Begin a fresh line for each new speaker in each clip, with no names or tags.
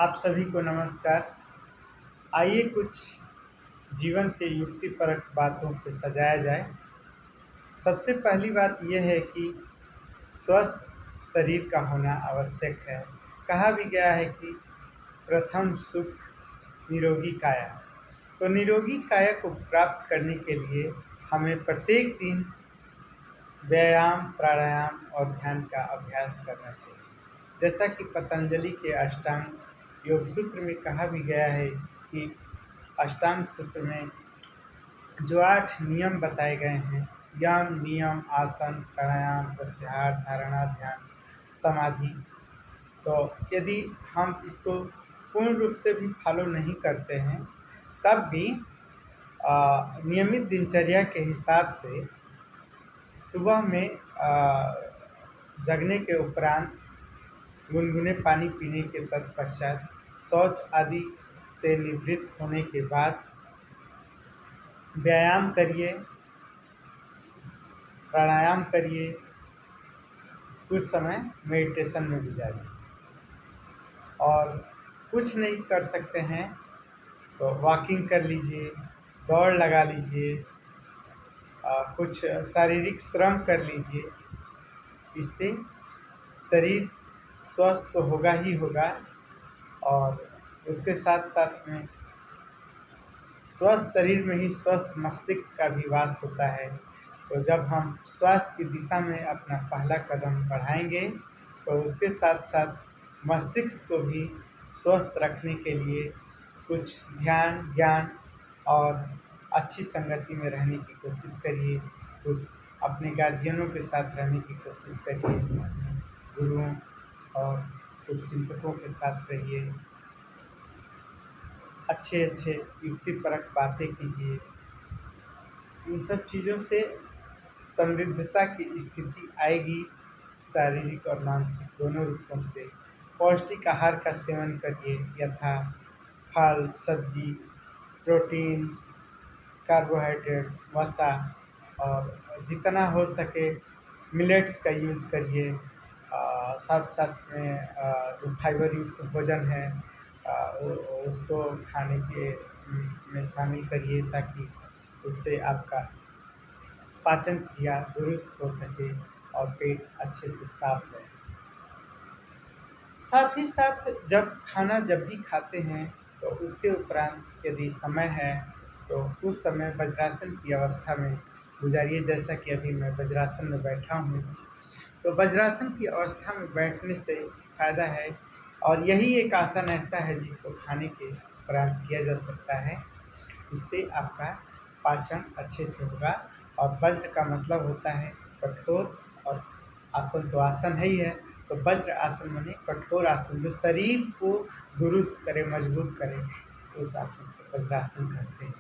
आप सभी को नमस्कार। आइए कुछ जीवन के युक्तिपरक बातों से सजाया जाए। सबसे पहली बात यह है कि स्वस्थ शरीर का होना आवश्यक है। कहा भी गया है कि प्रथम सुख निरोगी काया। तो निरोगी काया को प्राप्त करने के लिए हमें प्रत्येक दिन व्यायाम, प्राणायाम और ध्यान का अभ्यास करना चाहिए। जैसा कि पतंजलि के अष्टांग योग सूत्र में कहा भी गया है कि अष्टांग सूत्र में जो 8 नियम बताए गए हैं, यम, नियम, आसन, प्राणायाम, प्रत्याहार, धारणा, ध्यान, समाधि। तो यदि हम इसको पूर्ण रूप से भी फॉलो नहीं करते हैं, तब भी नियमित दिनचर्या के हिसाब से सुबह में जगने के उपरांत गुनगुने पानी पीने के तत्पश्चात शौच आदि से निवृत्त होने के बाद व्यायाम करिए, प्राणायाम करिए, कुछ समय मेडिटेशन में गुजारिए। और कुछ नहीं कर सकते हैं तो वॉकिंग कर लीजिए, दौड़ लगा लीजिए, कुछ शारीरिक श्रम कर लीजिए। इससे शरीर स्वस्थ तो होगा ही होगा, और उसके साथ साथ में स्वस्थ शरीर में ही स्वस्थ मस्तिष्क का भी वास होता है। तो जब हम स्वास्थ्य की दिशा में अपना पहला कदम बढ़ाएंगे, तो उसके साथ साथ मस्तिष्क को भी स्वस्थ रखने के लिए कुछ ध्यान, ज्ञान और अच्छी संगति में रहने की कोशिश करिए। कुछ अपने गार्जियनों के साथ रहने की कोशिश करिए, गुरुओं और शुभचिंतकों के साथ रहिए, अच्छे अच्छे युक्तिपरक बातें कीजिए। इन सब चीज़ों से समृद्धता की स्थिति आएगी, शारीरिक और मानसिक दोनों रूपों से। पौष्टिक आहार का सेवन करिए, यथा फल, सब्जी, प्रोटीन्स, कार्बोहाइड्रेट्स, वसा, और जितना हो सके मिलेट्स का यूज़ करिए। साथ साथ में जो फाइबर युक्त भोजन है उसको खाने के में शामिल करिए, ताकि उससे आपका पाचन क्रिया दुरुस्त हो सके और पेट अच्छे से साफ रहे। साथ ही साथ जब भी खाते हैं तो उसके उपरांत यदि समय है तो उस समय वज्रासन की अवस्था में गुजारिए। जैसा कि अभी मैं वज्रासन में बैठा हूँ, तो वज्रासन की अवस्था में बैठने से फ़ायदा है, और यही एक आसन ऐसा है जिसको खाने के उपरांत किया जा सकता है। इससे आपका पाचन अच्छे से होगा। और वज्र का मतलब होता है कठोर, और आसन तो आसन है ही है, तो वज्र आसन माने कठोर आसन, जो शरीर को दुरुस्त करे, मजबूत करे, उस आसन को वज्रासन कहते हैं।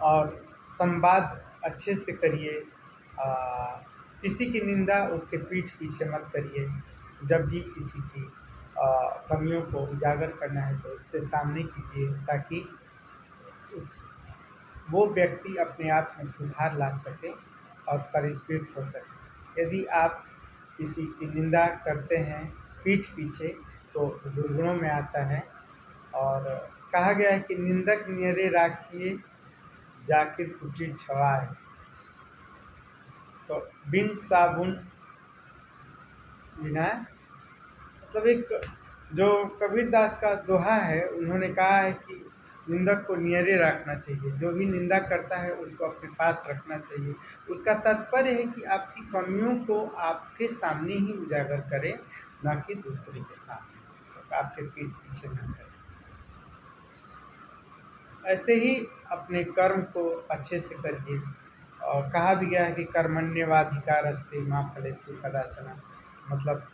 और संवाद अच्छे से करिए, किसी की निंदा उसके पीठ पीछे मत करिए। जब भी किसी की कमियों को उजागर करना है तो उसके सामने कीजिए, ताकि उस वो व्यक्ति अपने आप में सुधार ला सके और परिष्कृत हो सके। यदि आप किसी की निंदा करते हैं पीठ पीछे, तो दुर्गुणों में आता है। और कहा गया है कि निंदक नियरे राखिए, जाकिर कुटिर छवाए। तो बिन साबुन बिना, मतलब एक जो कबीरदास का दोहा है, उन्होंने कहा है कि निंदक को नियरे रखना चाहिए, जो भी निंदा करता है उसको अपने पास रखना चाहिए। उसका तात्पर्य है कि आपकी कमियों को आपके सामने ही उजागर करे, ना कि दूसरे के सामने, तो आपके पीठ पीछे न करे। ऐसे ही अपने कर्म को अच्छे से करिए। और कहा भी गया है कि कर्मण्यवाधिकारस्ते माँ फलेषु कदाचन, मतलब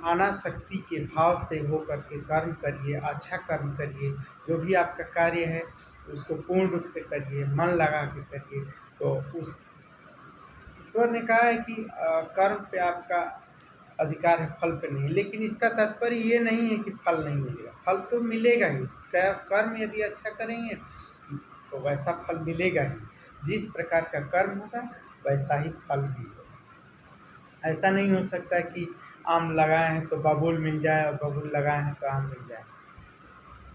अनासक्ति के भाव से होकर के कर्म करिए, अच्छा कर्म करिए। जो भी आपका कार्य है उसको पूर्ण रूप से करिए, मन लगा के करिए। तो उस ईश्वर ने कहा है कि कर्म पे आपका अधिकार है, फल पे नहीं। लेकिन इसका तात्पर्य ये नहीं है कि फल नहीं मिलेगा, फल तो मिलेगा ही। कर्म यदि अच्छा करेंगे तो वैसा फल मिलेगा ही। जिस प्रकार का कर्म होगा वैसा ही फल भी होगा। ऐसा नहीं हो सकता कि आम लगाए हैं तो बबूल मिल जाए और बबूल लगाए हैं तो आम मिल जाए।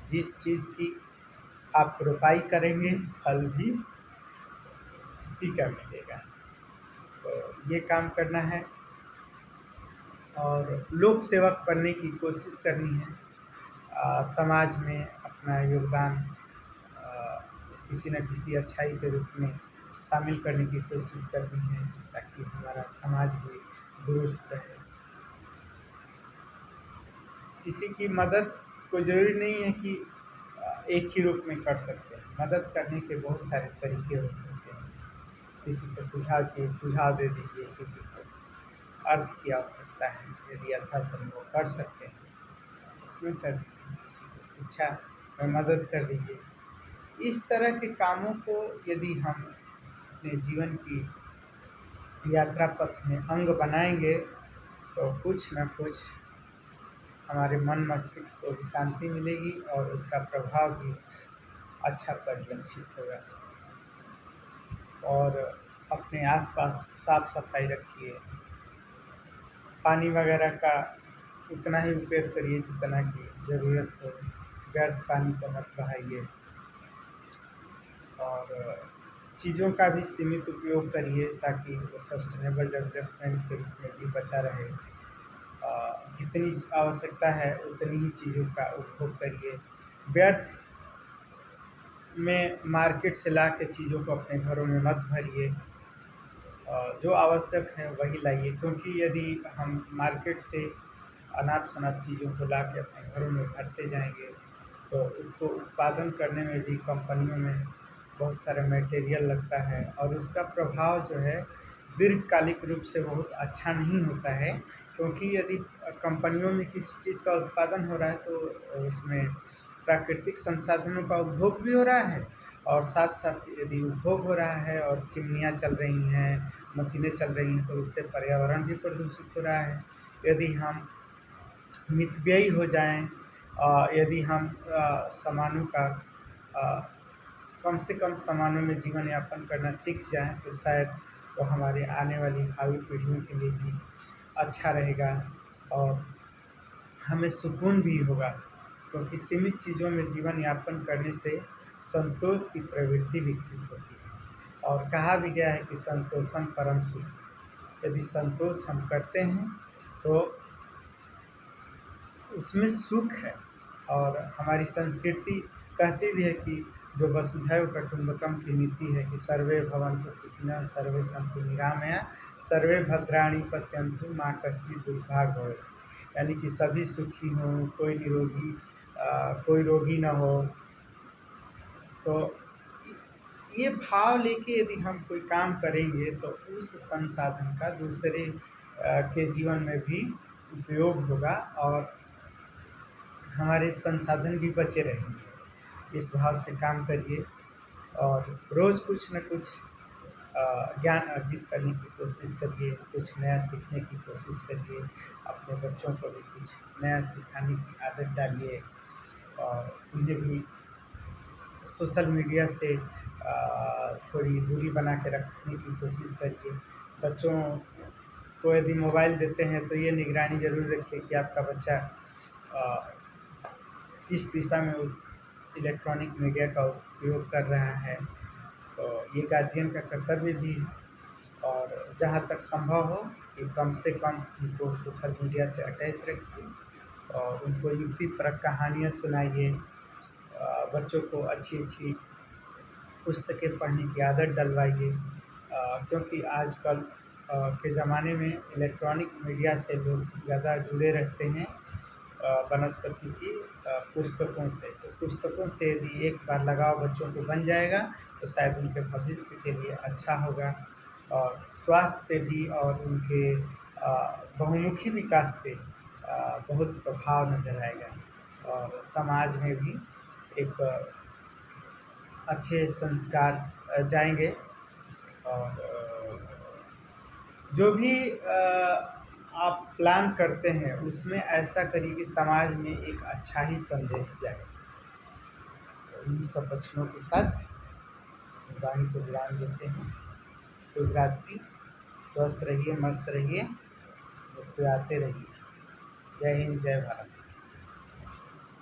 जिस चीज़ की आप रोपाई करेंगे फल भी उसी का मिलेगा। तो ये काम करना है और लोक सेवक बनने की कोशिश करनी है। समाज में अपना योगदान अ, किसी न किसी अच्छाई के रूप में शामिल करने की कोशिश करनी है ताकि हमारा समाज भी दुरुस्त रहे। किसी की मदद को ज़रूरी नहीं है कि एक ही रूप में कर सकते हैं। मदद करने के बहुत सारे तरीके हो सकते हैं। किसी को सुझाव चाहिए, सुझाव दे दीजिए। किसी को अर्थ की आवश्यकता है, यदि यथासंभव कर सकते हैं उसमें कर दीजिए। किसी को शिक्षा में मदद कर दीजिए। इस तरह के कामों को यदि हम अपने जीवन की यात्रा पथ में अंग बनाएंगे तो कुछ न कुछ हमारे मन मस्तिष्क को भी शांति मिलेगी और उसका प्रभाव भी अच्छा परिलक्षित होगा। और अपने आसपास साफ सफाई रखिए। पानी वगैरह का उतना ही उपयोग करिए जितना की ज़रूरत हो। व्यर्थ पानी को मत बहाइए और चीज़ों का भी सीमित उपयोग करिए ताकि वो सस्टेनेबल डेवलपमेंट के रूप में भी बचा रहे। जितनी आवश्यकता है उतनी ही चीज़ों का उपभोग करिए। व्यर्थ में मार्केट से ला के चीज़ों को अपने घरों में मत भरिए। जो आवश्यक है वही लाइए, क्योंकि यदि हम मार्केट से अनाप-शनाप चीज़ों को ला के अपने घरों में भरते जाएँगे तो उसको उत्पादन करने में भी कंपनियों में बहुत सारा मटेरियल लगता है और उसका प्रभाव जो है दीर्घकालिक रूप से बहुत अच्छा नहीं होता है। क्योंकि यदि कंपनियों में किसी चीज़ का उत्पादन हो रहा है तो उसमें प्राकृतिक संसाधनों का उपभोग भी हो रहा है और साथ-साथ यदि उपभोग हो रहा है और चिमनियाँ चल रही हैं, मशीनें चल रही हैं तो उससे पर्यावरण भी प्रदूषित हो रहा है। यदि हम मितव्ययी हो जाएँ, यदि हम सामानों का अ, कम से कम सामानों में जीवन यापन करना सीख जाएँ तो शायद वो हमारे आने वाली भावी पीढ़ियों के लिए भी अच्छा रहेगा और हमें सुकून भी होगा। क्योंकि सीमित चीज़ों में जीवन यापन करने से संतोष की प्रवृत्ति विकसित होती है और कहा भी गया है कि संतोषम परम सुख। यदि संतोष हम करते हैं तो उसमें सुख है। और हमारी संस्कृति कहती भी है कि जो वसुधैव कुटुम्बकम की नीति है कि सर्वे भवन्तु सुखिनः, सर्वे सन्तु निरामया, सर्वे भद्राणि पश्यन्तु मा कश्चित् दुर्भाग् भवेत्। यानी कि सभी सुखी हों, कोई निरोगी कोई रोगी ना हो। तो ये भाव लेके यदि हम कोई काम करेंगे तो उस संसाधन का दूसरे के जीवन में भी उपयोग होगा और हमारे संसाधन भी बचे रहेंगे। इस भाव से काम करिए और रोज़ कुछ न कुछ ज्ञान अर्जित करने की कोशिश करिए, कुछ नया सीखने की कोशिश करिए। अपने बच्चों को भी कुछ नया सिखाने की आदत डालिए और उन्हें भी सोशल मीडिया से थोड़ी दूरी बना के रखने की कोशिश करिए। बच्चों को यदि मोबाइल देते हैं तो ये निगरानी ज़रूर रखिए कि आपका बच्चा अ, किस दिशा में उस इलेक्ट्रॉनिक मीडिया का उपयोग कर रहा है। तो ये गार्जियन का कर्तव्य भी है और जहाँ तक संभव हो कि कम से कम उनको सोशल मीडिया से अटैच रखिए और उनको युक्तिपरक कहानियाँ सुनाइए। बच्चों को अच्छी-अच्छी पुस्तकें पढ़ने की आदत डलवाइए। क्योंकि आजकल के ज़माने में इलेक्ट्रॉनिक मीडिया से लोग ज़्यादा जुड़े रहते हैं वनस्पति की पुस्तकों से। तो पुस्तकों से यदि एक बार लगाव बच्चों को बन जाएगा तो शायद उनके भविष्य के लिए अच्छा होगा और स्वास्थ्य पे भी और उनके बहुमुखी विकास पे बहुत प्रभाव नज़र आएगा और समाज में भी एक अच्छे संस्कार जाएँगे और जो भी आप प्लान करते हैं उसमें ऐसा करिए कि समाज में एक अच्छा ही संदेश जाए। तो इन्हीं सब वचनों के साथ वाणी को विराम देते हैं। शुभ रात्रि, स्वस्थ रहिए, मस्त रहिए। मुस्कुराते रहिए। जय हिंद, जय भारत।